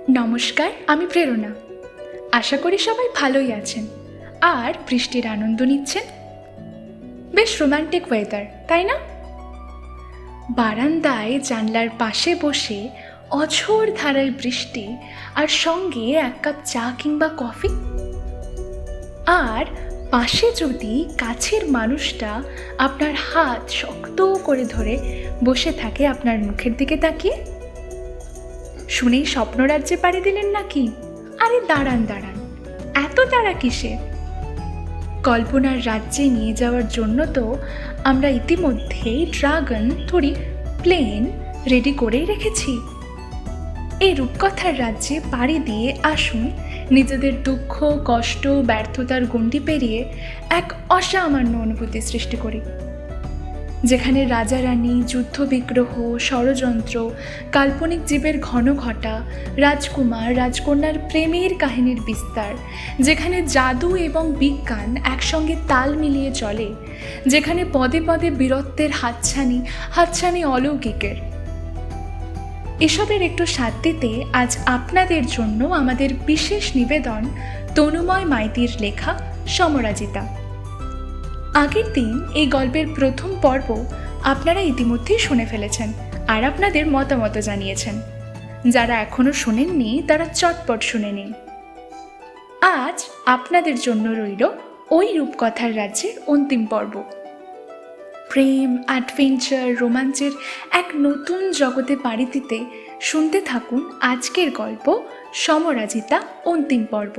নমস্কার, আমি প্রেরণা। আশা করি সবাই ভালোই আছেন আর বৃষ্টির আনন্দ নিচ্ছেন। বেশ রোম্যান্টিক ওয়েদার, তাই না? বারান্দায় জানলার পাশে বসে অঝোর ধারায় বৃষ্টি আর সঙ্গে এক কাপ চা কিংবা কফি। আর পাশে যদি কাছের মানুষটা আপনার হাত শক্ত করে ধরে বসে থাকে আপনার মুখের দিকে তাকিয়ে। শুনেই স্বপ্নরাজ্যে পাড়ি দিলেন নাকি? আরে দাঁড়ান দাঁড়ান, এত তাড়া কিসে? কল্পনার রাজ্যে নিয়ে যাওয়ার জন্য তো আমরা ইতিমধ্যেই ড্রাগন প্লেন রেডি করেই রেখেছি। এই রূপকথার রাজ্যে পাড়ি দিয়ে আসুন নিজেদের দুঃখ, কষ্ট, ব্যর্থতার গণ্ডি পেরিয়ে এক অসামান্য অনুভূতি সৃষ্টি করি, যেখানে রাজা রানী, যুদ্ধ বিগ্রহ, ষড়যন্ত্র, কাল্পনিক জীবের ঘন ঘটা, রাজকুমার রাজকন্যার প্রেমের কাহিনীর বিস্তার, যেখানে জাদু এবং বিজ্ঞান একসঙ্গে তাল মিলিয়ে চলে, যেখানে পদে পদে বীরত্বের হাতছানি অলৌকিকের। এসবের একটু স্বাদ দিতে আজ আপনাদের জন্য আমাদের বিশেষ নিবেদন তনুময় মাইতির লেখা সমরাজিতা। আগের দিন এই গল্পের প্রথম পর্ব আপনারা ইতিমধ্যেই শুনে ফেলেছেন আর আপনাদের মতামত জানিয়েছেন। যারা এখনো শোনেননি তারা চটপট শুনে নিন। আজ আপনাদের জন্য রইল ওই রূপকথার রাজ্যের অন্তিম পর্ব। প্রেম, অ্যাডভেঞ্চার, রোমাঞ্চের এক নতুন জগতে পাড়ি দিতে শুনতে থাকুন আজকের গল্প সমরাজিতা অন্তিম পর্ব।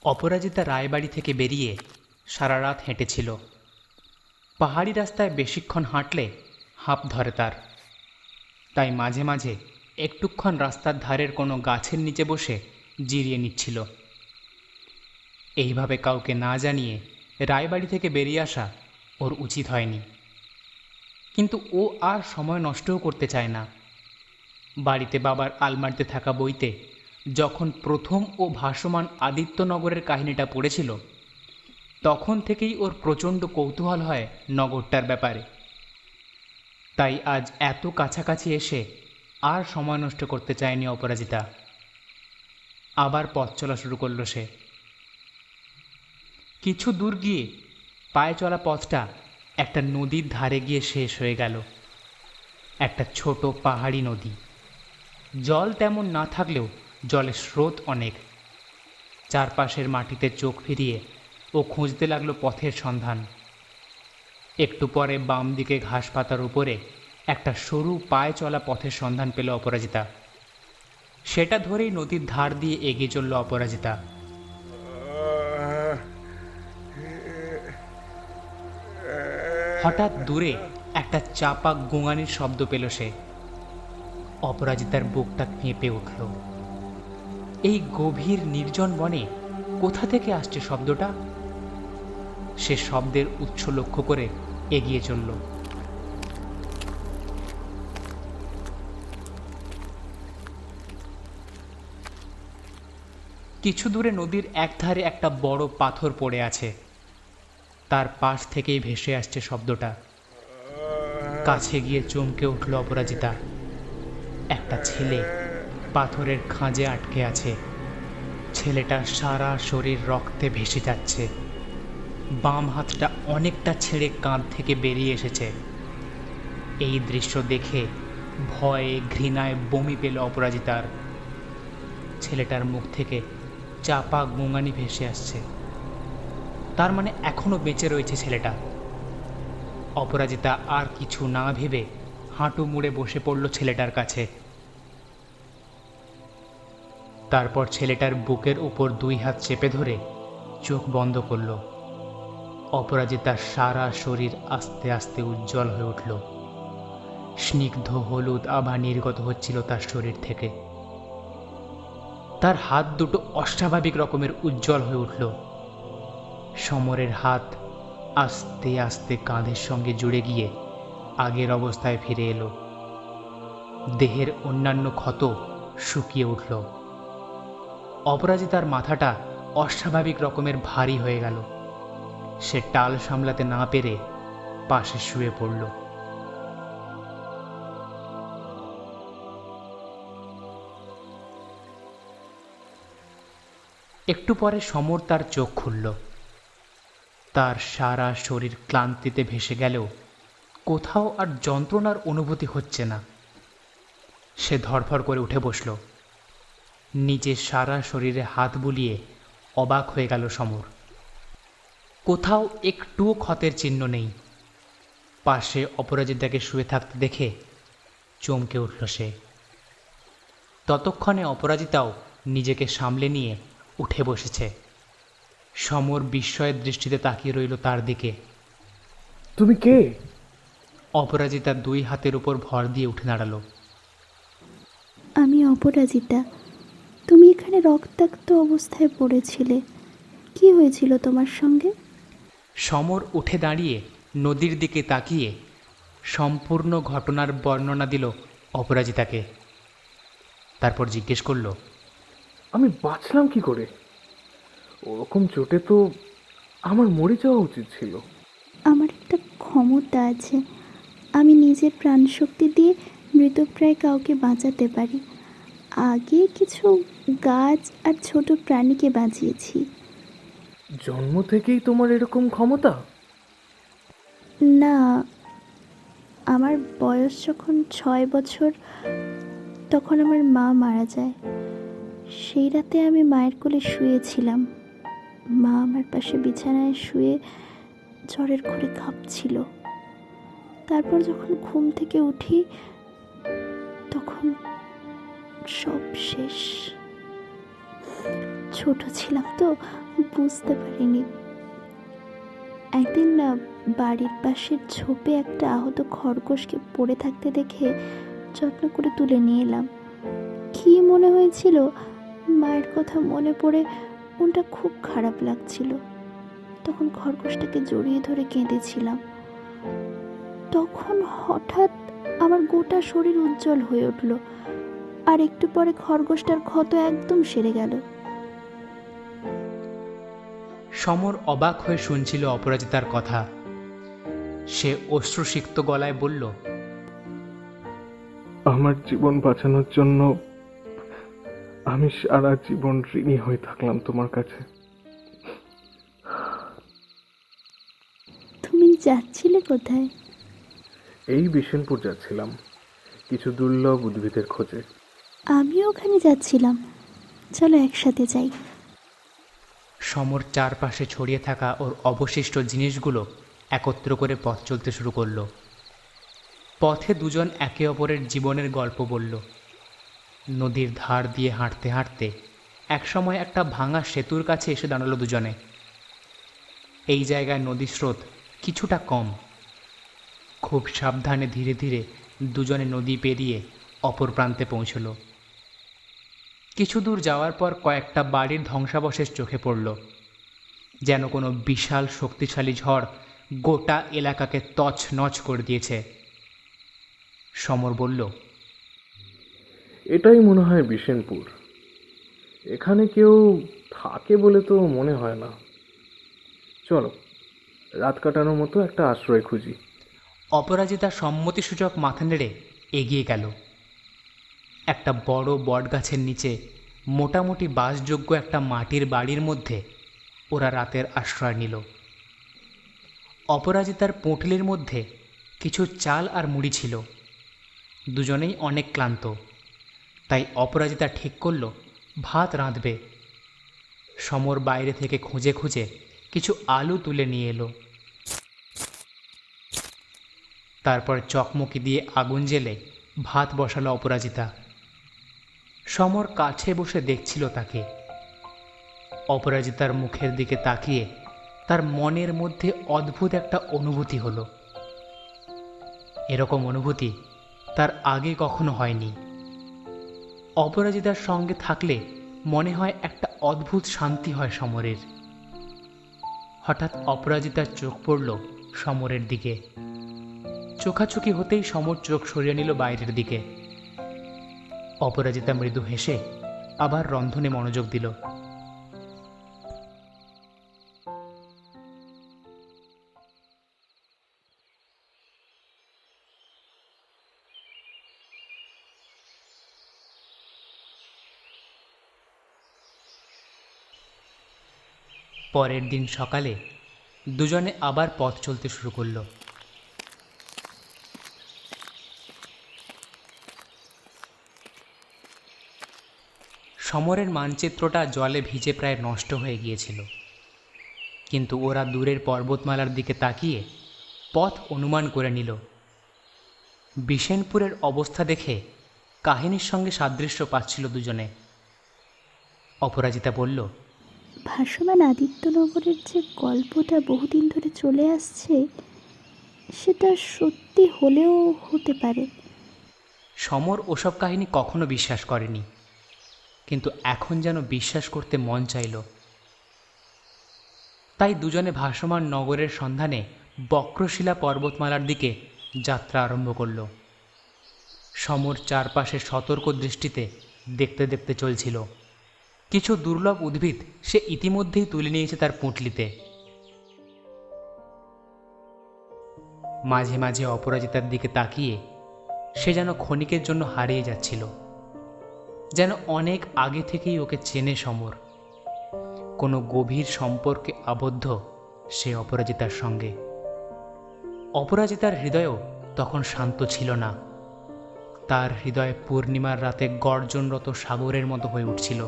অপরাজিতা রায়বাড়ি থেকে বেরিয়ে সারা রাত হেঁটেছিল। পাহাড়ি রাস্তায় বেশিক্ষণ হাঁটলে হাঁপ ধরে তার, তাই মাঝে মাঝে একটুক্ষণ রাস্তার ধারের কোনো গাছের নিচে বসে জিরিয়ে নিচ্ছিল। এইভাবে কাউকে না জানিয়ে রায়বাড়ি থেকে বেরিয়ে আসা ওর উচিত হয়নি, কিন্তু ও আর সময় নষ্টও করতে চায় না। বাড়িতে বাবার আলমারিতে থাকা বইতে যখন প্রথম ও ভাসমান আদিত্যনগরের কাহিনীটা পড়েছিল, তখন থেকেই ওর প্রচণ্ড কৌতূহল হয় নগরটার ব্যাপারে। তাই আজ এত কাছাকাছি এসে আর সময় নষ্ট করতে চায়নি অপরাজিতা। আবার পথ চলা শুরু করল সে। কিছু দূর গিয়ে পায়ে চলা পথটা একটা নদীর ধারে গিয়ে শেষ হয়ে গেল। একটা ছোট পাহাড়ি নদী। জল তেমন না থাকলেও জলের স্রোত অনেক। চারপাশের মাটিতে চোখ ফিরিয়ে ও খুঁজতে লাগলো পথের সন্ধান। একটু পরে বাম দিকে ঘাস পাতার উপরে একটা সরু পায়ে চলা পথের সন্ধান পেল অপরাজিতা। সেটা ধরেই নদীর ধার দিয়ে এগিয়ে চলল অপরাজিতা। হঠাৎ দূরে একটা চাপা গোঙানির শব্দ পেল সে। অপরাজিতার বুকটা কেঁপে উঠল। এই গভীর নির্জন বনে কোথা থেকে আসছে শব্দটা? সে শব্দের উৎস লক্ষ্য করে এগিয়ে চলল। কিছু দূরে নদীর একধারে একটা বড় পাথর পড়ে আছে। তার পাশ থেকেই ভেসে আসছে শব্দটা। কাছে গিয়ে চমকে উঠল অপরাজিতা। একটা ছেলে পাথরের খাঁজে আটকে আছে। ছেলেটার সারা শরীর রক্তে ভেসে যাচ্ছে। বাম হাতটা অনেকটা ছেড়ে কাঁধ থেকে বেরিয়ে এসেছে। এই দৃশ্য দেখে ভয়ে ঘৃণায় বমি পেল অপরাজিতার। ছেলেটার মুখ থেকে চাপা গোঙানি ভেসে আসছে। তার মানে এখনো বেঁচে রয়েছে ছেলেটা। অপরাজিতা আর কিছু না ভেবে হাঁটু মুড়ে বসে পড়ল ছেলেটার কাছে। তারপর ছেলেটার বুকের উপর দুই হাত চেপে ধরে চোখ বন্ধ করল। অপরাজিতার সারা শরীর আস্তে আস্তে উজ্জ্বল হয়ে উঠল। স্নিগ্ধ হলুদ আভা নির্গত হচ্ছিল তার শরীর থেকে। তার হাত দুটো অস্বাভাবিক রকমের উজ্জ্বল হয়ে উঠল। সমরের হাত আস্তে আস্তে কাঁধের সঙ্গে জুড়ে গিয়ে আগের অবস্থায় ফিরে এলো। দেহের অন্যান্য ক্ষত শুকিয়ে উঠল। অপরাজিতার মাথাটা অস্বাভাবিক রকমের ভারী হয়ে গেল। সে টাল সামলাতে না পেরে পাশে শুয়ে পড়ল। একটু পরে সমর তার চোখ খুলল। তার সারা শরীর ক্লান্তিতে ভেসে গেলেও কোথাও আর যন্ত্রণার অনুভূতি হচ্ছে না। সে ধড়ফড় করে উঠে বসল। নিজের সারা শরীরে হাত বুলিয়ে অবাক হয়ে গেল সমর। কোথাও একটুও ক্ষতের চিহ্ন নেই। পাশে অপরাজিতাকে শুয়ে থাকতে দেখে চমকে উঠল সে। ততক্ষণে অপরাজিতাও নিজেকে সামলে নিয়ে উঠে বসেছে। সমর বিস্ময়ের দৃষ্টিতে তাকিয়ে রইল তার দিকে। তুমি কে? অপরাজিতা দুই হাতের উপর ভর দিয়ে উঠে দাঁড়ালো। আমি অপরাজিতা। তুমি এখানে রক্তাক্ত অবস্থায় পড়েছিলে, কি হয়েছিল তোমার সঙ্গে? সমর উঠে দাঁড়িয়ে নদীর দিকে তাকিয়ে সম্পূর্ণ ঘটনার বর্ণনা দিল অপরাজিতাকে। তারপর জিজ্ঞেস করল, আমি বাঁচলাম কি করে? ওরকম চোটে তো আমার মরে যাওয়া উচিত ছিল। আমার একটা ক্ষমতা আছে, আমি নিজের প্রাণশক্তি দিয়ে মৃতপ্রায় কাউকে বাঁচাতে পারি। আগে কিছু গাছ আর ছোট প্রাণীকে বাঁচিয়েছি। জন্ম থেকেই তোমার এরকম ক্ষমতা? না, আমার বয়স যখন 6 বছর তখন আমার মা মারা যায়। সেই রাতে আমি মায়ের কোলে শুয়েছিলাম। মা আমার পাশে বিছানায় শুয়ে জ্বরের ঘোরে কাঁপছিল। তারপর যখন ঘুম থেকে উঠি তখন সব শেষ। ছোট ছিলাম তো, বুঝতে পারিনি। একদিন না, বাড়ির পাশের ঝোপে একটা আহত খরগোশকে পড়ে থাকতে দেখে যত্ন করে তুলে নিয়ে এলাম। কি মনে হয়েছিল, মায়ের কথা মনে পড়ে মনটা খুব খারাপ লাগছিল। তখন খরগোশটাকে জড়িয়ে ধরে কেঁদেছিলাম। তখন হঠাৎ আমার গোটা শরীর উজ্জ্বল হয়ে উঠল, আর একটু পরে খরগোশটার ক্ষত একদম সেরে গেল। সমর অবাক হয়ে শুনছিল অপরাজিতার কথা। সে অশ্রুসিক্ত গলায় বলল, আমার জীবন বাঁচানোর জন্য আমি সারা জীবন ঋণী হয়ে থাকলাম তোমার কাছে। তুমি যাচ্ছিলে কোথায়? এই বিশেনপুর যাচ্ছিলাম কিছু দুর্লভ উদ্ভিদের খোঁজে। আমিও ওখানে যাচ্ছিলাম, চলো একসাথে যাই। সমর চারপাশে ছড়িয়ে থাকা ওর অবশিষ্ট জিনিসগুলো একত্র করে পথ চলতে শুরু করলো। পথে দুজন একে অপরের জীবনের গল্প বলল। নদীর ধার দিয়ে হাঁটতে হাঁটতে একসময় একটা ভাঙা সেতুর কাছে এসে দাঁড়ালো দুজনে। এই জায়গায় নদীর স্রোত কিছুটা কম। খুব সাবধানে ধীরে ধীরে দুজনে নদী পেরিয়ে অপর প্রান্তে পৌঁছল। কিছু দূর যাওয়ার পর কয়েকটা বাড়ির ধ্বংসাবশেষ চোখে পড়ল। যেন কোনো বিশাল শক্তিশালী ঝড় গোটা এলাকাকে তছনছ করে দিয়েছে। সমর বলল, এটাই মনে হয় বিশেনপুর। এখানে কেউ থাকে বলে তো মনে হয় না। চলো রাত কাটানোর মতো একটা আশ্রয় খুঁজি। অপরাজিতা সম্মতিসূচক মাথা নেড়ে এগিয়ে গেল। একটা বড় বটগাছের নিচে মোটামুটি বাসযোগ্য একটা মাটির বাড়ির মধ্যে ওরা রাতের আশ্রয় নিল। অপরাজিতার পোঁটলির মধ্যে কিছু চাল আর মুড়ি ছিল। দুজনেই অনেক ক্লান্ত, তাই অপরাজিতা ঠিক করল ভাত রাঁধবে। সমর বাইরে থেকে খুঁজে খুঁজে কিছু আলু তুলে নিয়ে এলো। তারপর চকমকি দিয়ে আগুন জ্বেলে ভাত বসালো অপরাজিতা। সমর কাছে বসে দেখছিল তাকে। অপরাজিতার মুখের দিকে তাকিয়ে তার মনের মধ্যে অদ্ভুত একটা অনুভূতি হলো। এরকম অনুভূতি তার আগে কখনো হয়নি। অপরাজিতার সঙ্গে থাকলে মনে হয় একটা অদ্ভুত শান্তি হয় সমরের। হঠাৎ অপরাজিতার চোখ পড়ল সমরের দিকে। চোখাচোখি হতেই সমর চোখ সরিয়ে নিল বাইরের দিকে। অপরাজিতা মৃদু হেসে আবার রন্ধনে মনোযোগ দিল। পরের দিন সকালে দুজনে আবার পথ চলতে শুরু করলো। সমরের মানচিত্রটা জলে ভিজে প্রায় নষ্ট হয়ে গিয়েছিল, কিন্তু ওরা দূরের পর্বতমালার দিকে তাকিয়ে পথ অনুমান করে নিল। বিশেনপুরের অবস্থা দেখে কাহিনীর সঙ্গে সাদৃশ্য পাচ্ছিল দুজনে। অপরাজিতা বলল, ভাসমান আদিত্যনগরের যে গল্পটা বহুদিন ধরে চলে আসছে, সেটা সত্যি হলেও হতে পারে। সমর ওসব কাহিনী কখনো বিশ্বাস করেনি, কিন্তু এখন যেন বিশ্বাস করতে মন চাইল। তাই দুজনে ভাসমান নগরের সন্ধানে বক্রশিলা পর্বতমালার দিকে যাত্রা আরম্ভ করল। সমর চারপাশে সতর্ক দৃষ্টিতে দেখতে দেখতে চলছিল। কিছু দুর্লভ উদ্ভিদ সে ইতিমধ্যেই তুলে নিয়েছে তার পুঁটলিতে। মাঝে মাঝে অপরাজিতার দিকে তাকিয়ে সে যেন ক্ষণিকের জন্য হারিয়ে যাচ্ছিল, যেন অনেক আগে থেকেই ওকে চেনে সমর। কোনো গভীর সম্পর্কে আবদ্ধ সে অপরাজিতার সঙ্গে। অপরাজিতার হৃদয়ও তখন শান্ত ছিল না। তার হৃদয় পূর্ণিমার রাতে গর্জনরত সাগরের মতো হয়ে উঠছিল।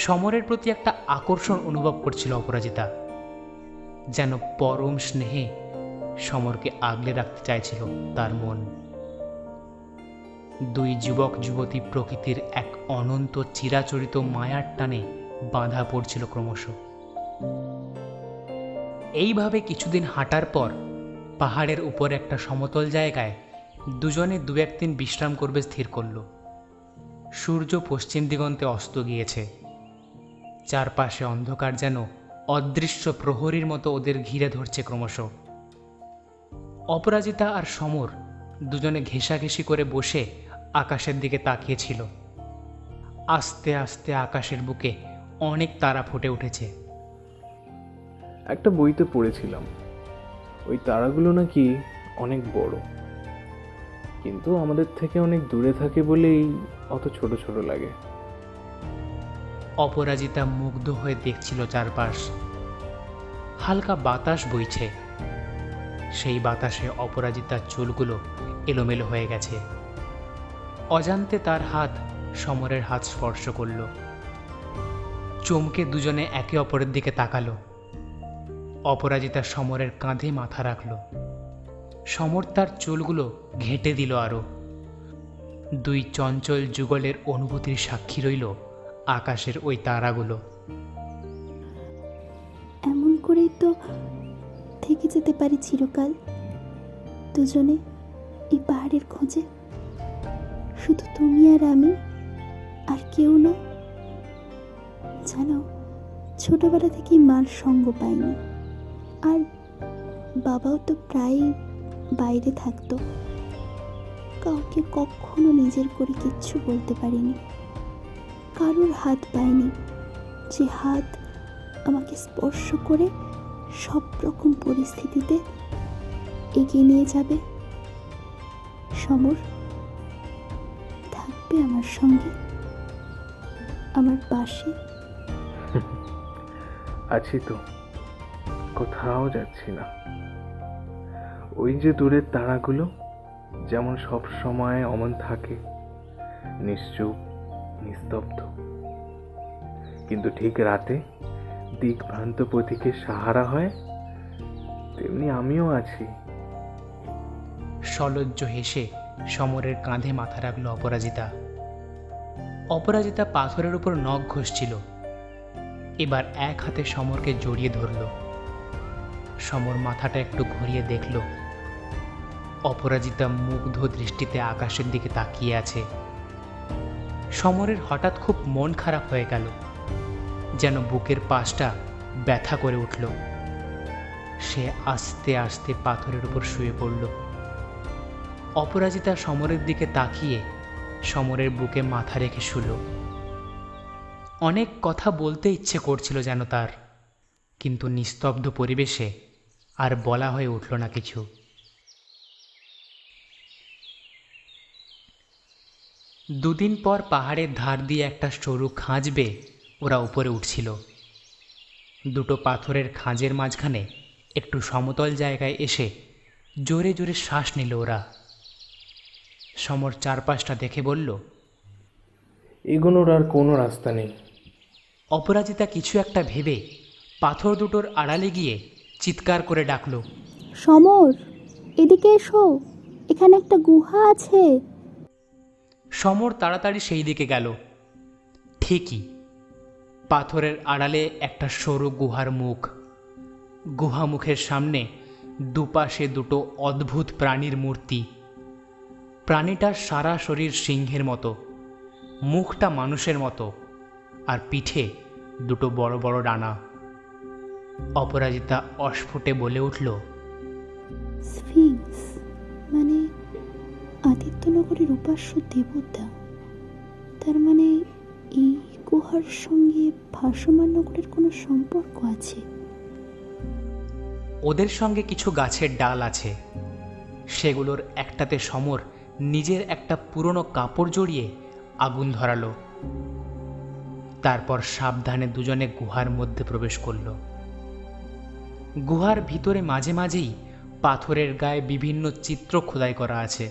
সমরের প্রতি একটা আকর্ষণ অনুভব করছিল অপরাজিতা, যেন পরম স্নেহে সমরকে আগলে রাখতে চাইছিল তার মন। দুই যুবক যুবতী প্রকৃতির এক অনন্ত চিরাচরিত মায়ার টানে বাঁধা পড়ছিল ক্রমশ। এইভাবে কিছুদিন হাঁটার পর পাহাড়ের উপর একটা সমতল জায়গায় দুজনে দু একদিন বিশ্রাম করবে স্থির করল। সূর্য পশ্চিম দিগন্তে অস্ত গিয়েছে। চারপাশে অন্ধকার যেন অদৃশ্য প্রহরীর মতো ওদের ঘিরে ধরছে ক্রমশ। অপরাজিতা আর সমর দুজনে ঘেঁষাঘেঁষি করে বসে আকাশের দিকে তাকিয়েছিল। আস্তে আস্তে আকাশের বুকে অনেক তারা ফুটে উঠেছে। একটা বইতে পড়েছিলাম ওই তারাগুলো নাকি অনেক বড়, কিন্তু আমাদের থেকে অনেক দূরে থাকে বলেই অত ছোট ছোট লাগে। অপরাজিতা মুগ্ধ হয়ে দেখছিল চারপাশ। হালকা বাতাস বইছে। সেই বাতাসে অপরাজিতার চুলগুলো এলোমেলো হয়ে গেছে। অজান্তে তার হাত সমরের হাত স্পর্শ করল। চমকে দুজনে একে অপরের দিকে তাকালো। অপরাজিতা সমরের কাঁধে মাথা রাখল। সমর তার চুলগুলো ঘেঁটে দিল আরো। দুই চঞ্চল যুগলের অনুভূতির সাক্ষী রইল আকাশের ওই তারাগুলো। এমন করেই তো থেকে যেতে পারি চিরকাল, দুজনে এই পাহাড়ের খোঁজে। শুধু তুমি আর আমি, আর কেউ না। জানো, ছোটবেলা থেকেই মার সঙ্গ পাইনি, আর বাবাও তো প্রায় বাইরে থাকতো। কাউকে কখনো নিজের করে কিচ্ছু বলতে পারিনি। কারোর হাত পাইনি, যে হাত আমাকে স্পর্শ করে সব রকম পরিস্থিতিতে এগিয়ে নিয়ে যাবে। সমর থাকবে আমার সঙ্গে, আমার পাশে। আছি তো, কোথাও যাচ্ছি না। ওই যে দূরের তারাগুলো যেমন সব সময় অমন থাকে, নিশ্চুপ নিস্তব্ধ, কিন্তু ঠিক রাতে দিকভ্রান্ত পথিকের সাহারা হয়, তেমনি আমিও আছি। সলজ্জ হেসে সমরের কাঁধে মাথা রাখল অপরাজিতা। অপরাজিতা পাথরের উপর নখ ঘষছিল। এবার এক হাতে সমরকে জড়িয়ে ধরল। সমর মাথাটা একটু ঘুরিয়ে দেখল। অপরাজিতা মুগ্ধ দৃষ্টিতে আকাশের দিকে তাকিয়ে আছে। সমরের হঠাৎ খুব মন খারাপ হয়ে গেল, যেন বুকের পাশটা ব্যথা করে উঠল। সে আস্তে আস্তে পাথরের উপর শুয়ে পড়ল। অপরাজিতা সমরের দিকে তাকিয়ে সমরের বুকে মাথা রেখে শুল। অনেক কথা বলতে ইচ্ছে করছিল যেন তার, কিন্তু নিস্তব্ধ পরিবেশে আর বলা হয়ে উঠল না কিছু। দুদিন পর পাহাড়ের ধার দিয়ে একটা সরু খাঁজ বেয়ে ওরা উপরে উঠছিল। দুটো পাথরের খাঁজের মাঝখানে একটু সমতল জায়গায় এসে জোরে জোরে শ্বাস নিল ওরা। সমর চারপাশটা দেখে বলল, এগোনোর আর কোনো রাস্তা নেই। অপরাজিতা কিছু একটা ভেবে পাথর দুটোর আড়ালে গিয়ে চিৎকার করে ডাকল, সমর, এদিকে এসো, এখানে একটা গুহা আছে। সমর তাড়াতাড়ি সেই দিকে গেল। ঠিকই, পাথরের আড়ালে একটা সরু গুহার মুখ। গুহা মুখের সামনে দুপাশে দুটো অদ্ভুত প্রাণীর মূর্তি। প্রাণীটার সারা শরীর সিংহের মতো, মুখটা মানুষের মতো, আর পিঠে দুটো বড় বড় ডানা। অপরাজিতা অস্ফুটে বলে উঠল, স্ফিংস, মানে আদিত্যনগরের উপাস্য দেবতা। তার মানে এই গুহার সঙ্গে ভাসমান নগরের কোনো সম্পর্ক আছে? ওদের সঙ্গে কিছু গাছের ডাল আছে, সেগুলোর একটাতে সমর নিজের একটা পুরনো কাপড় জড়িয়ে আগুন ধরালো। তারপর সাবধানে দুজনে গুহার মধ্যে প্রবেশ করল। গুহার ভিতরে মাঝে মাঝেই পাথরের গায়ে বিভিন্ন চিত্র খোদাই করা আছে।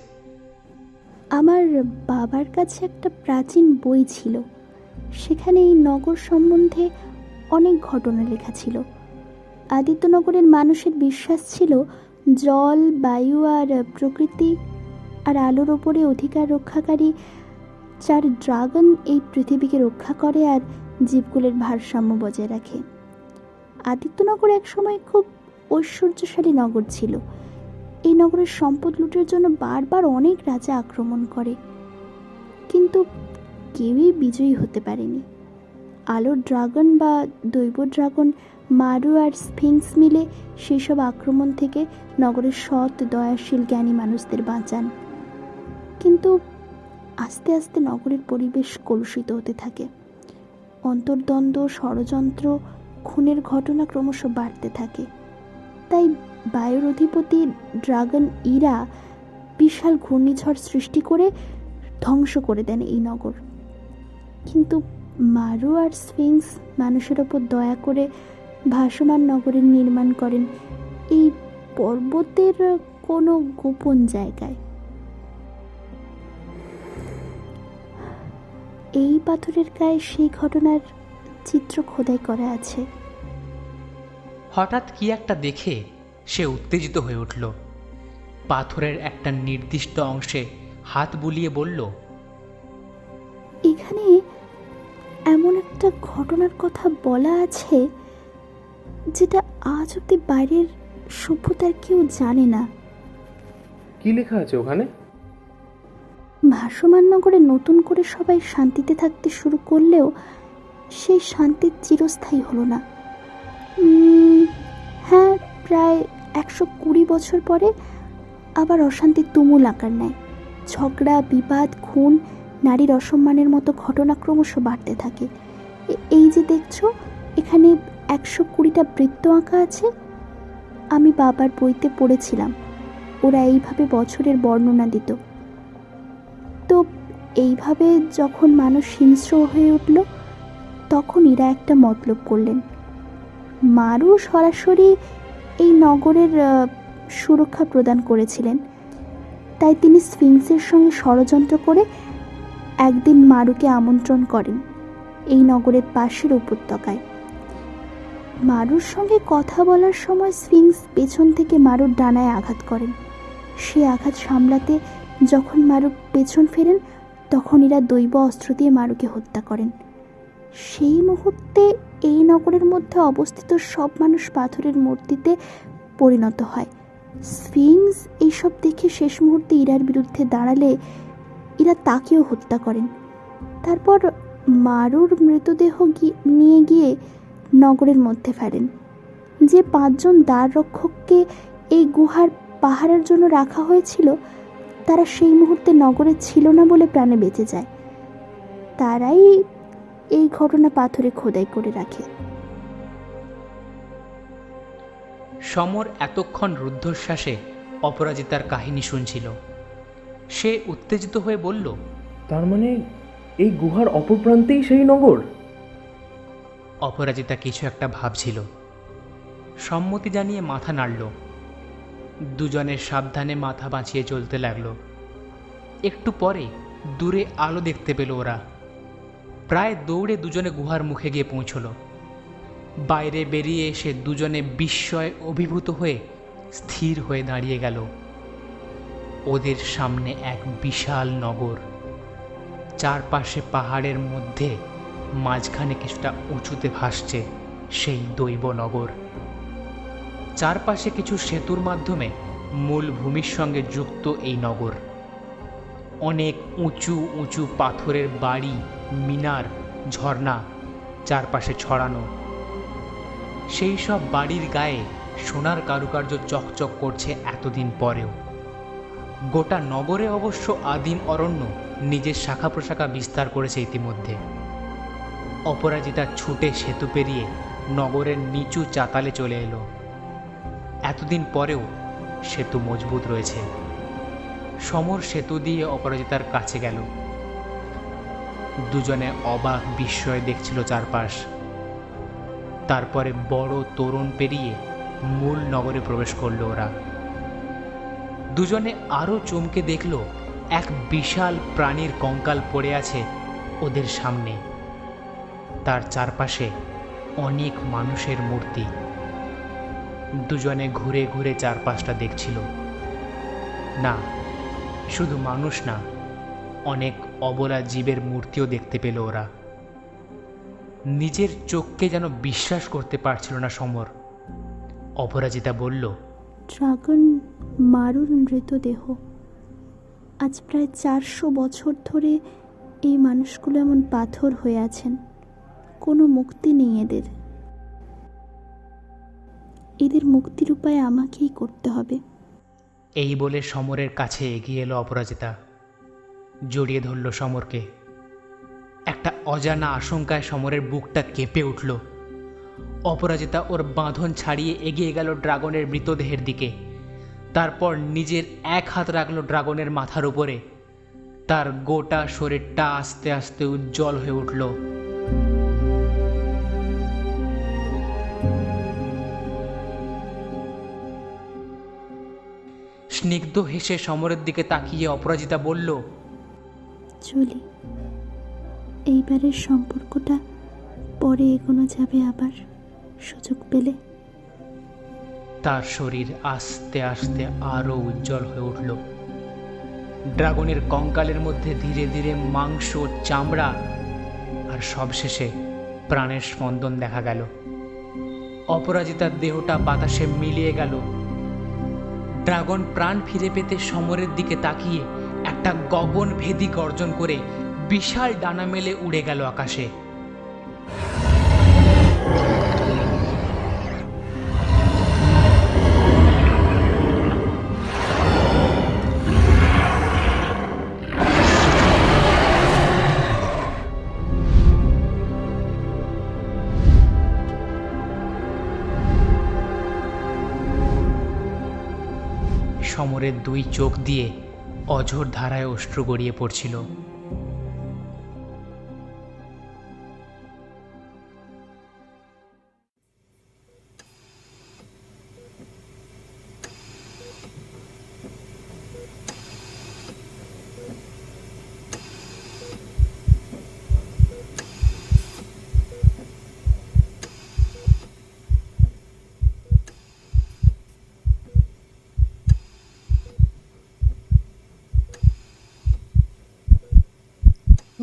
আমার বাবার কাছে একটা প্রাচীন বই ছিল, সেখানে এই নগর সম্বন্ধে অনেক ঘটনা লেখা ছিল। আদিত্যনগরের মানুষের বিশ্বাস ছিল জল, বায়ু আর প্রকৃতি আর আলোর ওপরে অধিকার রক্ষাকারী 4 ড্রাগন এই পৃথিবীকে রক্ষা করে আর জীবকুলের ভারসাম্য বজায় রাখে। আদিত্যনগর একসময় খুব ঐশ্বর্যশালী নগর ছিল। এই নগরের সম্পদ লুটের জন্য বারবার অনেক রাজা আক্রমণ করে, কিন্তু কেউই বিজয়ী হতে পারেনি। আলোর ড্রাগন বা দৈব ড্রাগন মারু আর স্ফিংস মিলে সেই সব আক্রমণ থেকে নগরের সৎ, দয়াশীল, জ্ঞানী মানুষদের বাঁচান। কিন্তু আস্তে আস্তে নগরের পরিবেশ কলুষিত হতে থাকে। অন্তর্দ্বন্দ্ব, ষড়যন্ত্র, খুনের ঘটনা ক্রমশ বাড়তে থাকে। তাই বায়ুর অধিপতি ড্রাগন ইরা বিশাল ঘূর্ণিঝড় সৃষ্টি করে ধ্বংস করে দেন এই নগর। কিন্তু মারু আর স্ফিংস মানুষের ওপর দয়া করে ভাসমান নগরের নির্মাণ করেন এই পর্বতের কোনো গোপন জায়গায়। এই পাথরের গায়ে সেই ঘটনার চিত্র খোদাই করা আছে। হঠাৎ কি একটা দেখে সে উত্তেজিত হয়ে উঠল। পাথরের একটা নির্দিষ্ট অংশে হাত বুলিয়ে বলল, এখানে এমন একটা ঘটনার কথা বলা আছে যেটা আজ অব্দি বাইরের সভ্যতার কেউ জানে না। কি লেখা আছে ওখানে? ভাসমান নগরে নতুন করে সবাই শান্তিতে থাকতে শুরু করলেও সেই শান্তির চিরস্থায়ী হলো না। হ্যাঁ, প্রায় 120 বছর পরে আবার অশান্তির তুমুল আকার নেয়। ঝগড়া, বিবাদ, খুন, নারীর অসম্মানের মতো ঘটনা ক্রমশ বাড়তে থাকে। এই যে দেখছো, এখানে 120টা বৃত্ত আঁকা আছে। আমি বাবার বইতে পড়েছিলাম, ওরা এইভাবে বছরের বর্ণনা দিত। তো এইভাবে যখন মানুষ হিংস্র হয়ে উঠল, তখন এরা একটা মতলব করলেন। মারু সরাসরি এই নগরের সুরক্ষা প্রদান করেছিলেন, তাই তিনি স্ফিংসের সঙ্গে ষড়যন্ত্র করে একদিন মারুকে আমন্ত্রণ করেন এই নগরের পাশের উপত্যকায়। মারুর সঙ্গে কথা বলার সময় স্ফিংস পেছন থেকে মারুর ডানায় আঘাত করেন। সে আঘাত সামলাতে যখন মারু পেছন ফেরেন, তখন এরা দৈব অস্ত্র দিয়ে মারুকে হত্যা করেন। সেই মুহূর্তে এই নগরের মধ্যে অবস্থিত সব মানুষ পাথরের মূর্তিতে পরিণত হয়। স্ফিংস এইসব দেখে শেষ মুহূর্তে ইরার বিরুদ্ধে দাঁড়ালে ইরা তাকেও হত্যা করেন। তারপর মারুর মৃতদেহ নিয়ে গিয়ে নগরের মধ্যে ফেলেন। যে 5 জন দ্বার রক্ষককে এই গুহার পাহারার জন্য রাখা হয়েছিল, তারা সেই মুহূর্তে নগরে ছিল না বলে প্রাণে বেঁচে যায়। তারাই এই ঘটনা পাথরে খোদাই করে রাখে। সমর এতক্ষণ রুদ্ধশ্বাসে অপরাজিতার কাহিনী শুনছিল। সে উত্তেজিত হয়ে বলল, তার মানে এই গুহার অপর প্রান্তেই সেই নগর? অপরাজিতা কিছু একটা ভাবছিল। সম্মতি জানিয়ে মাথা নাড়ল। দুজনে সাবধানে মাথা বাঁচিয়ে চলতে লাগলো। একটু পরে দূরে আলো দেখতে পেল ওরা। প্রায় দৌড়ে দুজনে গুহার মুখে গিয়ে পৌঁছল। বাইরে বেরিয়ে এসে দুজনে বিস্ময়ে অভিভূত হয়ে স্থির হয়ে দাঁড়িয়ে গেল। ওদের সামনে এক বিশাল নগর, চারপাশে পাহাড়ের মধ্যে মাঝখানে কিছুটা উঁচুতে ভাসছে সেই দৈব নগর। চারপাশে কিছু সেতুর মাধ্যমে মূল ভূমির সঙ্গে যুক্ত এই নগর। অনেক উঁচু উঁচু পাথরের বাড়ি, মিনার, ঝর্ণা চারপাশে ছড়ানো। সেই সব বাড়ির গায়ে সোনার কারুকার্য চকচক করছে এতদিন পরেও। গোটা নগরে অবশ্য আদিম অরণ্য নিজের শাখা প্রশাখা বিস্তার করেছে ইতিমধ্যে। অপরাজিতা ছুটে সেতু পেরিয়ে নগরের নিচু চাতালে চলে এলো। এতদিন পরেও সেতু মজবুত রয়েছে। সমর সেতু দিয়ে অপরাজিতার কাছে গেল। দুজনে অবাক বিস্ময়ে দেখছিল চারপাশ। তারপরে বড় তোরণ পেরিয়ে মূল নগরে প্রবেশ করলো ওরা। দুজনে আরো চমকে দেখল এক বিশাল প্রাণীর কঙ্কাল পড়ে আছে ওদের সামনে। তার চারপাশে অনেক মানুষের মূর্তি। দুজনে ঘুরে ঘুরে চারপাশটা দেখছিল। না, শুধু মানুষ না, অনেক অবলা জীবের মূর্তিও দেখতে পেল ওরা। নিজের চোখকে যেন বিশ্বাস করতে পারছিল না সমর। অপরাজিতা বলল, ড্রাগন মারুর মৃতদেহ। আজ প্রায় 400 বছর ধরে এই মানুষগুলো এমন পাথর হয়ে আছেন। কোনো মুক্তি নেই এদের। এদের মুক্তির উপায় আমাকেই করতে হবে। এই বলে সমরের কাছে এগিয়ে এলো অপরাজিতা। জড়িয়ে ধরল সমরকে। একটা অজানা আশঙ্কায় সমরের বুকটা কেঁপে উঠল। অপরাজিতা ওর বাঁধন ছাড়িয়ে এগিয়ে গেল ড্রাগনের মৃতদেহের দিকে। তারপর নিজের এক হাত রাখলো ড্রাগনের মাথার উপরে। তার গোটা শরীরটা আস্তে আস্তে উজ্জ্বল হয়ে উঠল। স্নিগ্ধ হেসে সমরের দিকে তাকিয়ে অপরাজিতা বলল, চলি, এইবারের সম্পর্কটা পরে এগোনো যাবে আবার সুযোগ পেলে। তার শরীর আস্তে আস্তে আরো উজ্জ্বল হয়ে উঠল। ড্রাগনের কঙ্কালের মধ্যে ধীরে ধীরে মাংস, চামড়া আর সবশেষে প্রাণের স্পন্দন দেখা গেল। অপরাজিতার দেহটা বাতাসে মিলিয়ে গেল। ড্রাগন প্রাণ ফিরে পেতে সমরের দিকে তাকিয়ে একটা গগনভেদী গর্জন করে বিশাল ডানা মেলে উড়ে গেল আকাশে। সমরের দুই চোখ দিয়ে অঝোর ধারায় অশ্রু গড়িয়ে পড়ছিল।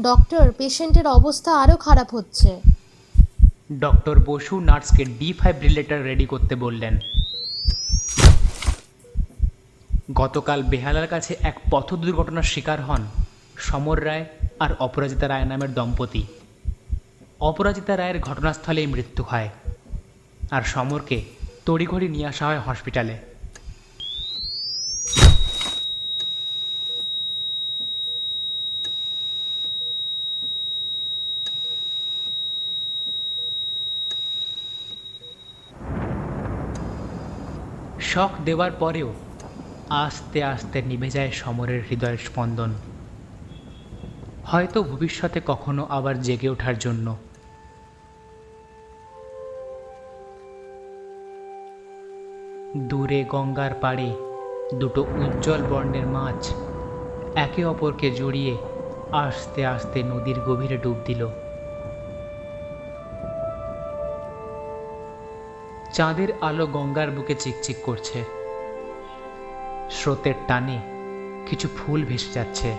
ডক্টর, পেশেন্টের অবস্থা আরও খারাপ হচ্ছে। ডক্টর বসু নার্সকে ডিফাইব্রিলেটর রেডি করতে বললেন। গতকাল বেহালার কাছে এক পথ দুর্ঘটনার শিকার হন সমর রায় আর অপরাজিতা রায় নামের দম্পতি। অপরাজিতা রায়ের ঘটনাস্থলেই মৃত্যু হয়, আর সমরকে তড়িঘড়ি নিয়ে আসা হয় হসপিটালে। শক দেওয়ার পরেও আস্তে আস্তে নিভে যায় সমরের হৃদয়ের স্পন্দন, হয়তো ভবিষ্যতে কখনো আবার জেগে ওঠার জন্য। দূরে গঙ্গার পাড়ে দুটো উজ্জ্বল বর্ণের মাছ একে অপরকে জড়িয়ে আস্তে আস্তে নদীর গভীরে ডুব দিল। চাঁদের আলো গঙ্গার বুকে চিকচিক করছে। স্রোতের টানে কিছু ফুল ভেসে যাচ্ছে।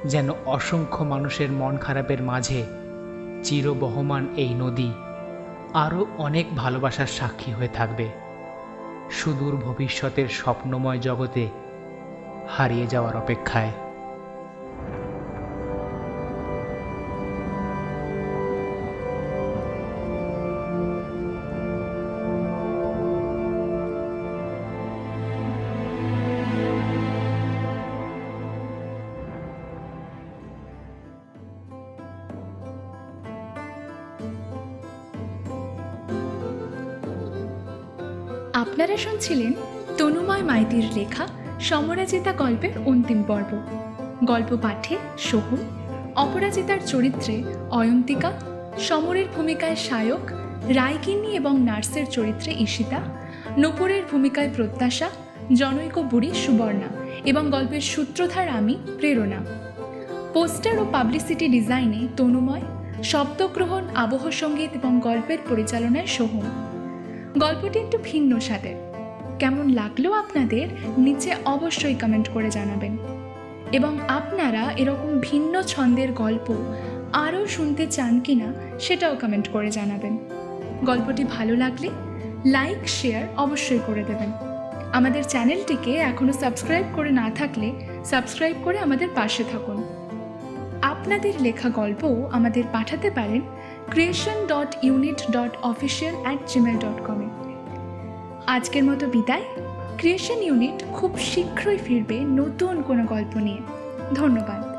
যেন অসংখ্য মানুষের মন খারাপের মাঝে চিরবহমান এই নদী আরও অনেক ভালোবাসার সাক্ষী হয়ে থাকবে, সুদূর ভবিষ্যতের স্বপ্নময় জগতে হারিয়ে যাওয়ার অপেক্ষায়। আপনারা শুনছিলেন তনুময় মাইতির লেখা সমরাজিতা গল্পের অন্তিম পর্ব। গল্প পাঠে সোহম, অপরাজিতার চরিত্রে অয়ন্তিকা, সমরের ভূমিকায় সায়ক, রায়কিন্নি এবং নার্সের চরিত্রে ঈশিতা, নূপুরের ভূমিকায় প্রত্যাশা, জনৈক বুড়ি সুবর্ণা এবং গল্পের সূত্রধার আমি প্রেরণা। পোস্টার ও পাবলিসিটি ডিজাইনে তনুময়, শব্দগ্রহণ, আবহ সঙ্গীত এবং গল্পের পরিচালনায় সোহম। গল্পটি একটু ভিন্ন স্বাদের। কেমন লাগলো আপনাদের নিচে অবশ্যই কমেন্ট করে জানাবেন, এবং আপনারা এরকম ভিন্ন ছন্দের গল্প আরও শুনতে চান কিনা সেটাও কমেন্ট করে জানাবেন। গল্পটি ভালো লাগলে লাইক শেয়ার অবশ্যই করে দেবেন। আমাদের চ্যানেলটিকে এখনও সাবস্ক্রাইব করে না থাকলে সাবস্ক্রাইব করে আমাদের পাশে থাকুন। আপনাদের লেখা গল্প আমাদের পাঠাতে পারেন creation.unit.official@gmail.com এ। আজকের মতো বিদায়। ক্রিয়েশন ইউনিট খুব শীঘ্রই ফিরবে নতুন কোনো গল্প নিয়ে। ধন্যবাদ।